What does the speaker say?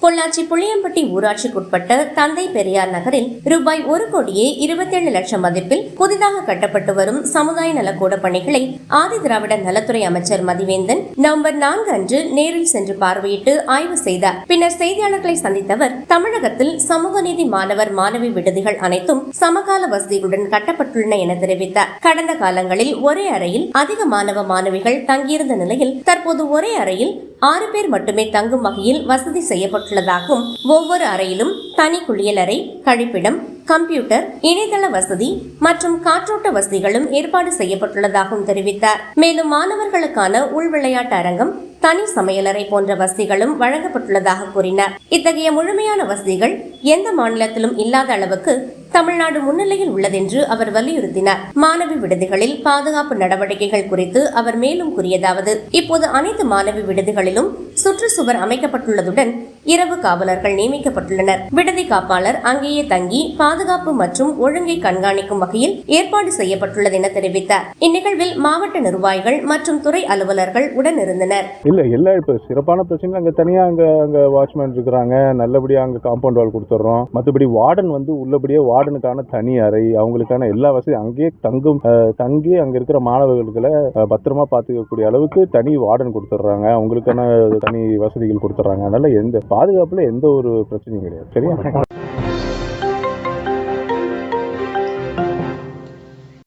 பொள்ளாச்சி புளியம்பட்டி ஊராட்சிக்குட்பட்ட தந்தை பெரியார் நகரில் ரூபாய் 1,27,00,000 மதிப்பில் புதிதாக கட்டப்பட்டு வரும் சமுதாய நலக்கூட பணிகளை ஆதிதிராவிட நலத்துறை அமைச்சர் மதிவேந்தன் நவம்பர் 4 அன்று நேரில் சென்று பார்வையிட்டு ஆய்வு செய்தார். பின்னர் செய்தியாளர்களை சந்தித்த அவர், தமிழகத்தில் சமூக நீதி மாணவர் மாணவி விடுதிகள் அனைத்தும் சமகால வசதிகளுடன் கட்டப்பட்டுள்ளன என தெரிவித்தார். கடந்த காலங்களில் ஒரே அறையில் அதிக மாணவ மாணவிகள் தங்கியிருந்த நிலையில் தற்போது ஒரே அறையில் 6 பேர் மட்டுமே தங்கும் வகையில் வசதி செய்யப்பட்டுள்ளதாகவும், ஒவ்வொரு அறையிலும் தனி குளியலறை, கழிப்பிடம், கம்ப்யூட்டர், இணையதள வசதி மற்றும் காற்றோட்ட வசதிகளும் ஏற்பாடு செய்யப்பட்டுள்ளதாகவும் தெரிவித்தார். மேலும் மாணவர்களுக்கான உள் விளையாட்டு அரங்கம், தனி சமையலறை போன்ற வசதிகளும் வழங்கப்பட்டுள்ளதாக கூறினார். இத்தகைய முழுமையான வசதிகள் எந்த மாநிலத்திலும் இல்லாத அளவுக்கு தமிழ்நாடு முன்னிலையில் உள்ளதென்று அவர் வலியுறுத்தினார். மாணவி விடுதிகளில் பாதுகாப்பு நடவடிக்கைகள் குறித்து அவர் மேலும் கூறியதாவது, இப்போது அனைத்து மாணவி விடுதிகளிலும் சுற்றுச்சுவர் அமைக்கப்பட்டுள்ளதுடன் இரவு காவலர்கள் நியமிக்கப்பட்டுள்ளனர். விடுதி காப்பாளர் அங்கேயே தங்கி பாதுகாப்பு மற்றும் ஒழுங்கை கண்காணிக்கும் வகையில் ஏற்பாடு செய்யப்பட்டுள்ளது என தெரிவித்தார். இந்நிகழ்வில் மாவட்ட நிர்வாகிகள் மற்றும் துறை அலுவலர்கள் உடனிருந்தனர். சிறப்பான பிரச்சனை அங்க தனியா அங்க வாட்ச்மேன் இருக்கிறாங்க, நல்லபடியா அங்க காம்பவுண்ட் வால் கொடுத்துறோம். மற்றபடி வார்டன் உள்ளபடியே வார்டனுக்கான தனி அறை, அவங்களுக்கான எல்லா வசதியும் அங்கேயே தங்கி அங்க இருக்கிற மாணவர்களை பத்திரமா பாத்துக்கக்கூடிய அளவுக்கு தனி வார்டன் கொடுத்துட்றாங்க, அவங்களுக்கான தனி வசதிகள் கொடுத்துட்றாங்க. அதனால எந்த பாதுகாப்புல எந்த ஒரு பிரச்சனையும் கிடையாது. சரியா?